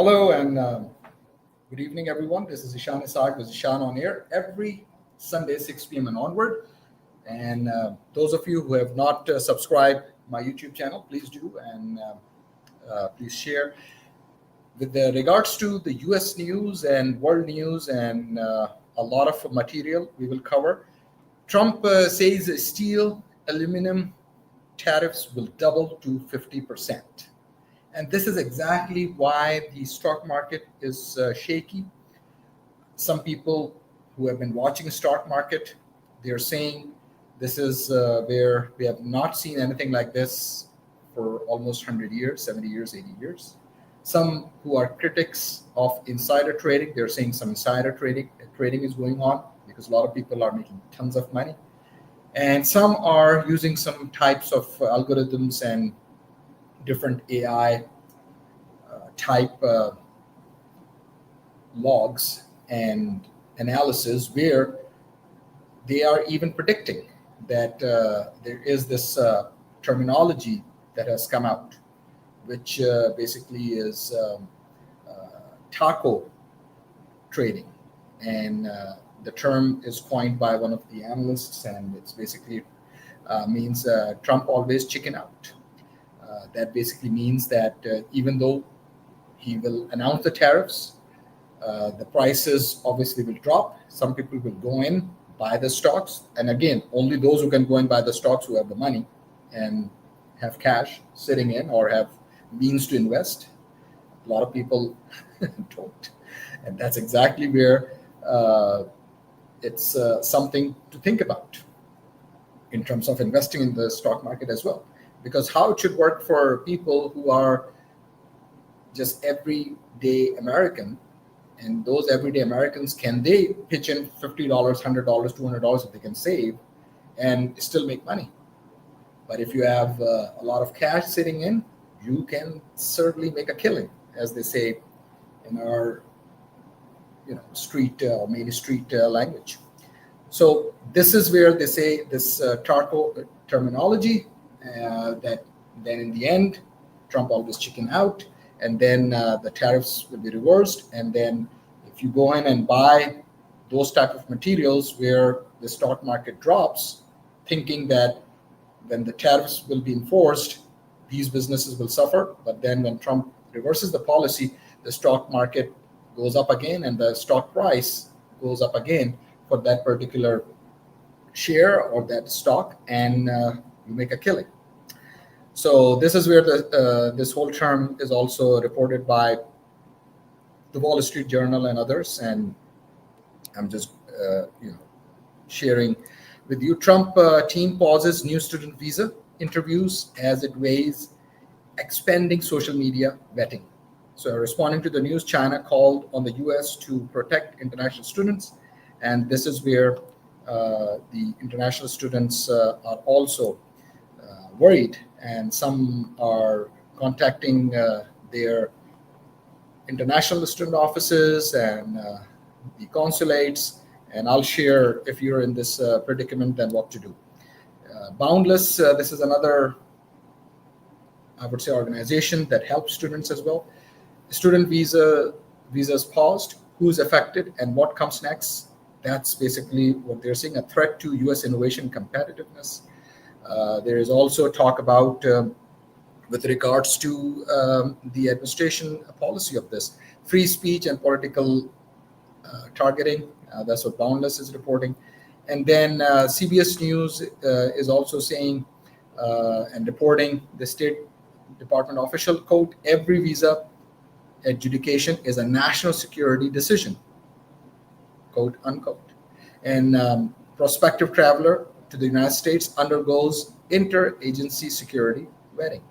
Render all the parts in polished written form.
Hello and good evening, everyone. This is Ishan Isaac with Ishan on Air every Sunday, 6 p.m. and onward. And those of you who have not subscribed my YouTube channel, please do and please share. With regards to the U.S. news and world news and a lot of material we will cover. Trump says steel, aluminum tariffs will double to 50%. And this is exactly why the stock market is shaky. Some people who have been watching the stock market, they're saying this is where we have not seen anything like this for almost 100 years, 70 years, 80 years. Some who are critics of insider trading, they're saying some insider trading is going on because a lot of people are making tons of money. And some are using some types of algorithms and different AI type logs and analysis where they are even predicting that there is this terminology that has come out, which basically is taco trading. And the term is coined by one of the analysts, and it's basically means Trump always chicken out. That basically means that even though he will announce the tariffs, the prices obviously will drop. Some people will go in, buy the stocks. And again, only those who can go and buy the stocks who have the money and have cash sitting in or have means to invest. A lot of people don't. And that's exactly where it's something to think about in terms of investing in the stock market as well. Because how it should work for people who are just everyday American, and those everyday Americans, can they pitch in $50, $100, $200 if they can save and still make money? But if you have a lot of cash sitting in, you can certainly make a killing, as they say in our street, main street language. So this is where they say this TARCO terminology, that then in the end, Trump always chicken out, and then the tariffs will be reversed. And then if you go in and buy those type of materials where the stock market drops, thinking that when the tariffs will be enforced, these businesses will suffer. But then when Trump reverses the policy, the stock market goes up again and the stock price goes up again for that particular share or that stock, and you make a killing. So this is where this whole term is also reported by the Wall Street Journal and others. And I'm just sharing with you. Trump team pauses new student visa interviews as it weighs expanding social media vetting. So responding to the news, China called on the U.S. to protect international students. And this is where the international students are also worried, and some are contacting their international student offices and the consulates. And I'll share, if you're in this predicament, then what to do. Boundless, this is another, I would say, organization that helps students as well. Student visas paused, who's affected and what comes next. That's basically what they're saying, a threat to U.S. innovation competitiveness. There is also talk about, with regards to the administration policy of this, free speech and political targeting. That's what Boundless is reporting. And then CBS News is also saying and reporting the State Department official, quote, every visa adjudication is a national security decision, quote, unquote. And prospective traveler to the United States undergoes interagency security vetting.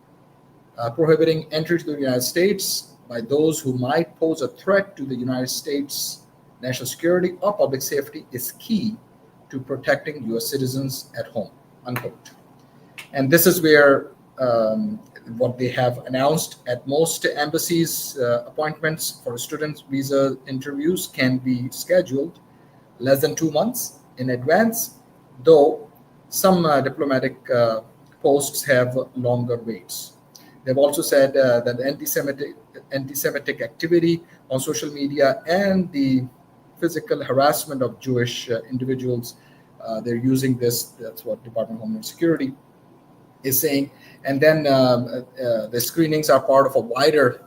Prohibiting entry to the United States by those who might pose a threat to the United States national security or public safety is key to protecting U.S. citizens at home, unquote. And this is where what they have announced at most embassies, appointments for student visa interviews can be scheduled less than 2 months in advance, though some diplomatic posts have longer waits. They've also said that the anti-Semitic activity on social media and the physical harassment of Jewish individuals, they're using this. That's what Department of Homeland Security is saying. And then the screenings are part of a wider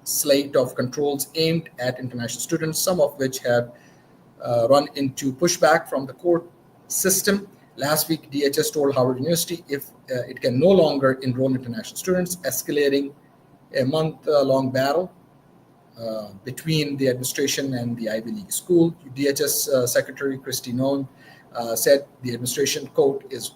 slate of controls aimed at international students, some of which have run into pushback from the court system. Last week, DHS told Howard University if it can no longer enroll international students, escalating a month-long battle between the administration and the Ivy League school. DHS Secretary Kristi Noem said the administration, quote, is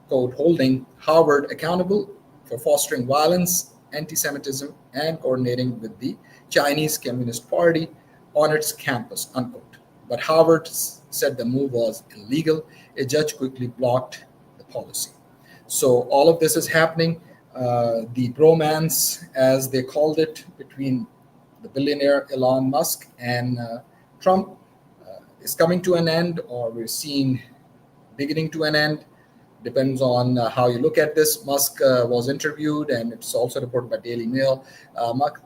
quote, holding Howard accountable for fostering violence, anti-Semitism, and coordinating with the Chinese Communist Party on its campus, unquote. But Howard said the move was illegal. A judge quickly blocked the policy. So all of this is happening. The bromance, as they called it, between the billionaire Elon Musk and Trump is coming to an end, or we're seeing beginning to an end. Depends on how you look at this. Musk was interviewed, and it's also reported by Daily Mail.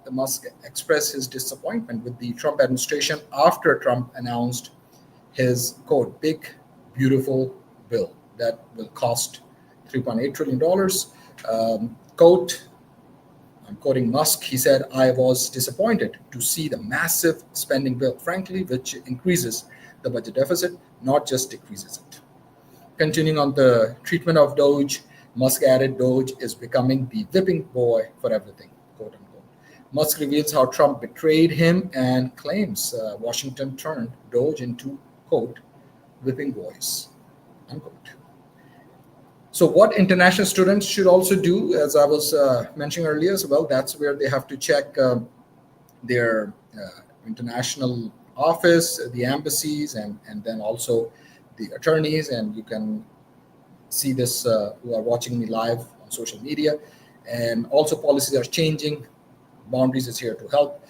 Musk expressed his disappointment with the Trump administration after Trump announced his, quote, big, beautiful bill that will cost $3.8 trillion. Quote, I'm quoting Musk, he said, I was disappointed to see the massive spending bill, frankly, which increases the budget deficit, not just decreases it. Continuing on the treatment of Doge, Musk added Doge is becoming the whipping boy for everything, quote unquote. Musk reveals how Trump betrayed him and claims Washington turned Doge into, quote, whipping boys, unquote. So what international students should also do, as I was mentioning earlier as well, that's where they have to check their international office, the embassies, and then also the attorneys. And you can see this who are watching me live on social media. And also policies are changing. Boundaries is here to help.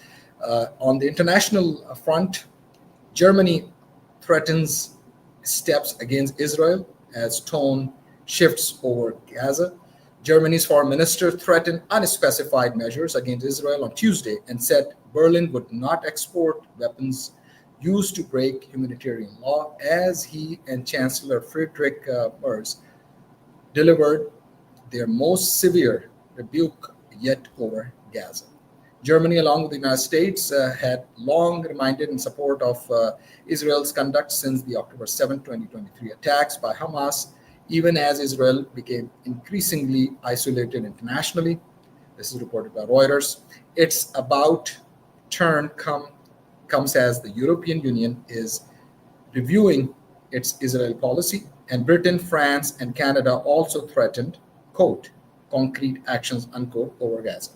On the international front, Germany threatens steps against Israel as tone shifts over Gaza. Germany's foreign minister threatened unspecified measures against Israel on Tuesday and said Berlin would not export weapons used to break humanitarian law, as he and Chancellor Friedrich Merz delivered their most severe rebuke yet over Gaza. Germany, along with the United States, had long reminded in support of Israel's conduct since the October 7, 2023 attacks by Hamas, even as Israel became increasingly isolated internationally. This is reported by Reuters. Its about turn comes as the European Union is reviewing its Israel policy, and Britain, France, and Canada also threatened, quote, concrete actions, unquote, over Gaza.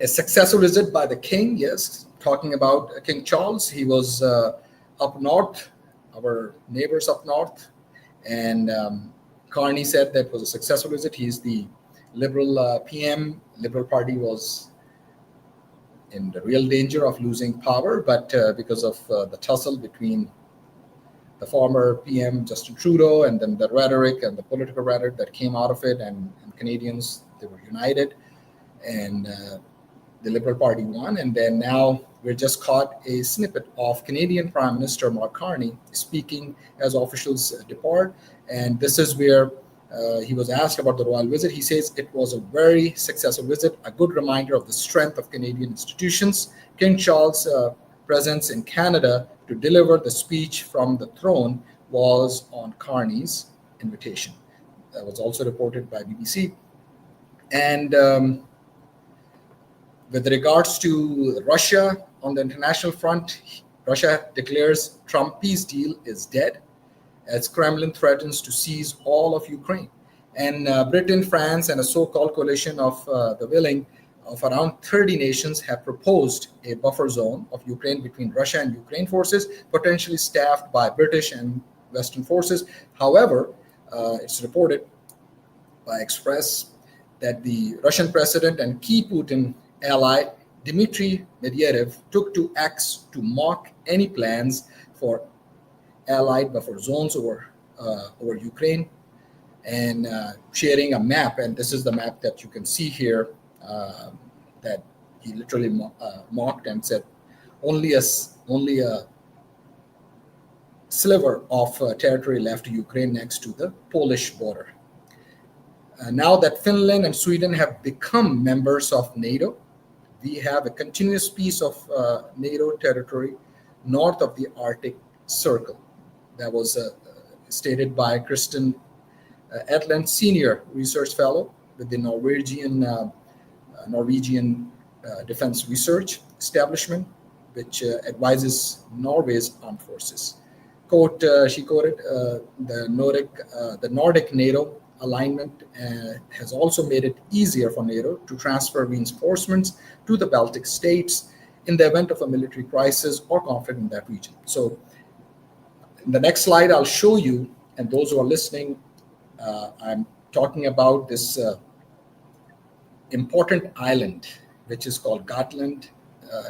A successful visit by the king, yes, talking about King Charles. He was up north, our neighbors up north, and Carney said that was a successful visit. He's the Liberal PM. Liberal Party was in the real danger of losing power, but because of the tussle between the former PM Justin Trudeau and then the rhetoric and the political rhetoric that came out of it, and Canadians, they were united, and the Liberal Party won. And then now we're just caught a snippet of Canadian Prime Minister Mark Carney speaking as officials depart. And this is where he was asked about the royal visit. He says it was a very successful visit, a good reminder of the strength of Canadian institutions. King Charles' presence in Canada to deliver the speech from the throne was on Carney's invitation. That was also reported by BBC. And with regards to Russia, on the international front, Russia declares Trump peace deal is dead as Kremlin threatens to seize all of Ukraine. And Britain, France, and a so-called coalition of the willing of around 30 nations have proposed a buffer zone of Ukraine between Russia and Ukraine forces, potentially staffed by British and Western forces. However, it's reported by Express that the Russian president and key Putin ally Dmitry Medvedev took to X to mock any plans for allied buffer zones over Ukraine. and sharing a map. And this is the map that you can see here, that he literally mocked and said only a sliver of territory left to Ukraine next to the Polish border. Now that Finland and Sweden have become members of NATO, we have a continuous piece of NATO territory north of the Arctic Circle. That was stated by Kristen Edlund, Senior Research Fellow with the Norwegian Defense Research Establishment, which advises Norway's armed forces. Quote, she quoted, the Nordic NATO alignment has also made it easier for NATO to transfer reinforcements to the Baltic states in the event of a military crisis or conflict in that region. So in the next slide, I'll show you, and those who are listening, I'm talking about this important island, which is called Gotland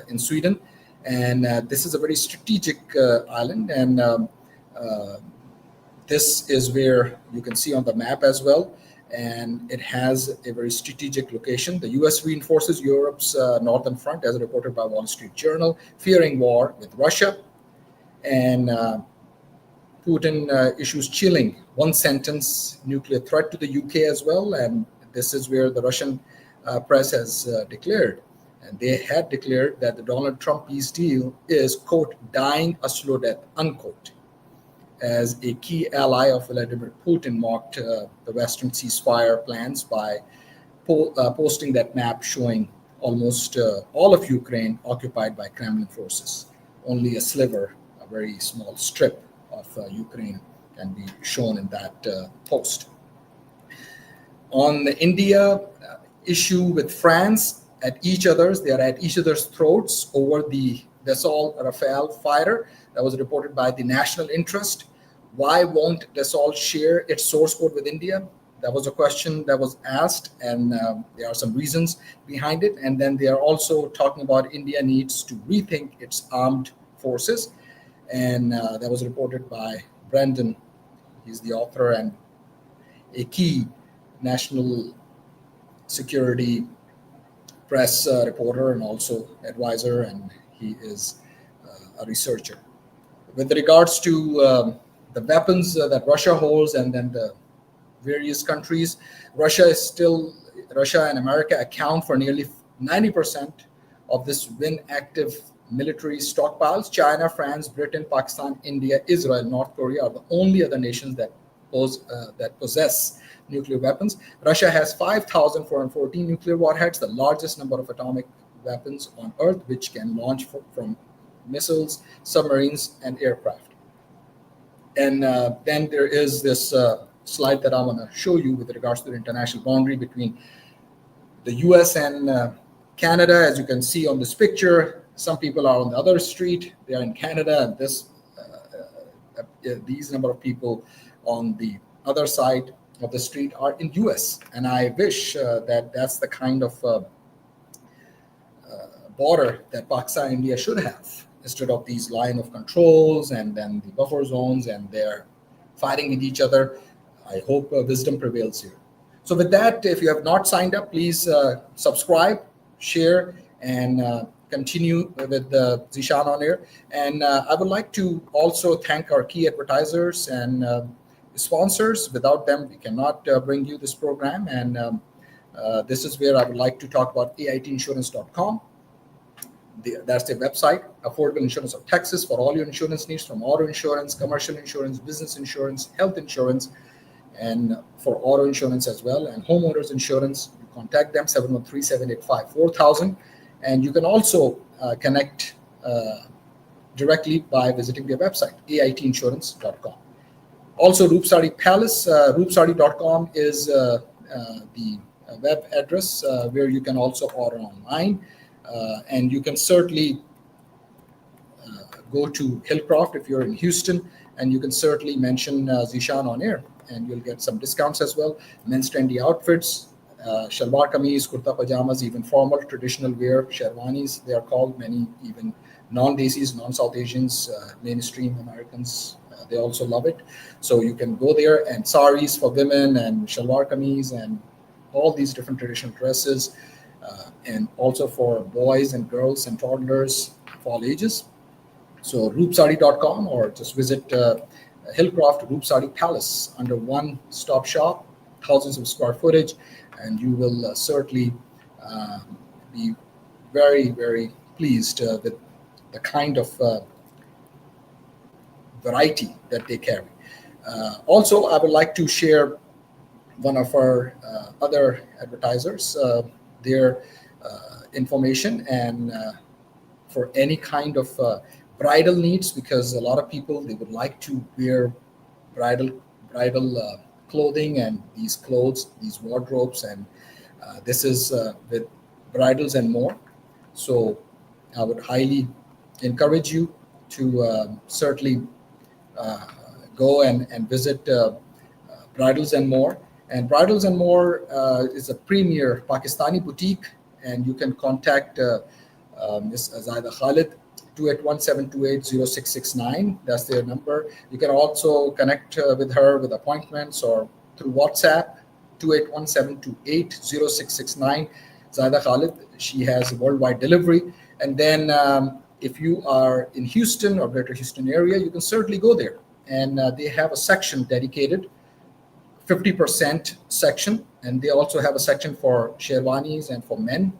in Sweden. And this is a very strategic island, and this is where you can see on the map as well, and it has a very strategic location. The US reinforces Europe's northern front, as reported by Wall Street Journal, fearing war with Russia. And Putin issues chilling one-sentence nuclear threat to the UK as well, and this is where the Russian press has declared. And they had declared that the Donald Trump peace deal is, quote, dying a slow death, unquote, as a key ally of Vladimir Putin mocked the Western ceasefire plans by posting that map showing almost all of Ukraine occupied by Kremlin forces. Only a sliver, a very small strip of Ukraine can be shown in that post. On the India issue with France, they are at each other's throats over the Dassault Rafale fighter that was reported by the National Interest. Why won't Dassault share its source code with India? That was a question that was asked, and there are some reasons behind it. And then they are also talking about India needs to rethink its armed forces, and that was reported by Brendan. He's the author and a key national security press reporter and also advisor, and he is a researcher. With regards to the weapons that Russia holds and then the various countries, Russia and America account for nearly 90% of this active military stockpiles. China, France, Britain, Pakistan, India, Israel, North Korea are the only other nations that possess nuclear weapons. Russia has 5,414 nuclear warheads, the largest number of atomic weapons on Earth, which can launch from missiles, submarines, and aircraft. And then there is this slide that I want to show you with regards to the international boundary between the US and Canada. As you can see on this picture, some people are on the other street. They are in Canada, and these number of people on the other side of the street are in US. And I wish that's the kind of border that Pakistan and India should have, instead of these line of controls and then the buffer zones, and they're fighting with each other. I hope wisdom prevails here. So with that, if you have not signed up, please subscribe, share, and continue with Zishan on air. And I would like to also thank our key advertisers and sponsors. Without them, we cannot bring you this program. And this is where I would like to talk about AITinsurance.com. That's their website, Affordable Insurance of Texas, for all your insurance needs, from auto insurance, commercial insurance, business insurance, health insurance, and for auto insurance as well, and homeowners insurance. You contact them, 713-785-4000. And you can also connect directly by visiting their website, AITinsurance.com. Also, Roopsari Palace, roopsari.com is the web address where you can also order online. And you can certainly go to Hillcroft if you're in Houston, and you can certainly mention Zishan on air, and you'll get some discounts as well. Men's trendy outfits, shalwar kameez, kurta pajamas, even formal traditional wear, sherwanis, they are called, many even non-Desis, non-South Asians, mainstream Americans They also love it. So you can go there, and saris for women and shalwar kameez and all these different traditional dresses, and also for boys and girls and toddlers of all ages. So roopsari.com, or just visit Hillcroft Roopsari Palace under one stop shop, thousands of square footage, and you will certainly be very, very pleased with the kind of variety that they carry. Also, I would like to share one of our other advertisers, their information, and for any kind of bridal needs, because a lot of people, they would like to wear bridal clothing, and these clothes, these wardrobes, and this is with bridals and more. So I would highly encourage you to certainly uh, go and visit Bridals and More. And Bridals and More is a premier Pakistani boutique, and you can contact Ms. Zaida Khalid, 281-728-0669. That's their number. You can also connect with her with appointments or through WhatsApp, 281-728-0669. Zaida Khalid, she has worldwide delivery. And then if you are in Houston or Greater Houston area, you can certainly go there. And they have a section dedicated, 50% section, and they also have a section for sherwanis and for men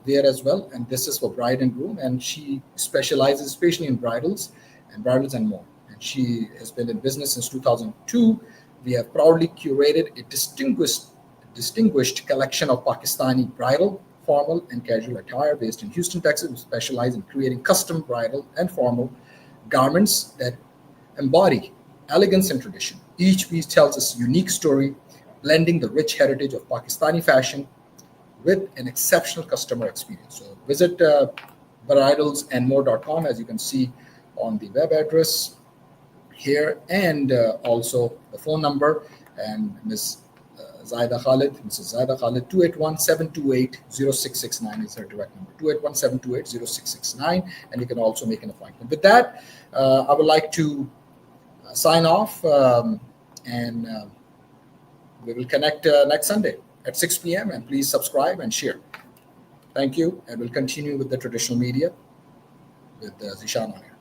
there as well. And this is for bride and groom, and she specializes especially in bridals and more. And she has been in business since 2002. We have proudly curated a distinguished collection of Pakistani bridal, formal, and casual attire based in Houston, Texas. We specialize in creating custom bridal and formal garments that embody elegance and tradition. Each piece tells us a unique story, blending the rich heritage of Pakistani fashion with an exceptional customer experience. So visit bridalsandmore.com, as you can see on the web address here, and also the phone number. And Ms. Zaida Khalid, Mrs. Zaida Khalid, 281-728-0669 is her direct number, 281-728-0669, and you can also make an appointment. With that, I would like to sign off, and we will connect next Sunday at 6 p.m. And please subscribe and share. Thank you, and we'll continue with the traditional media with Zishan on here.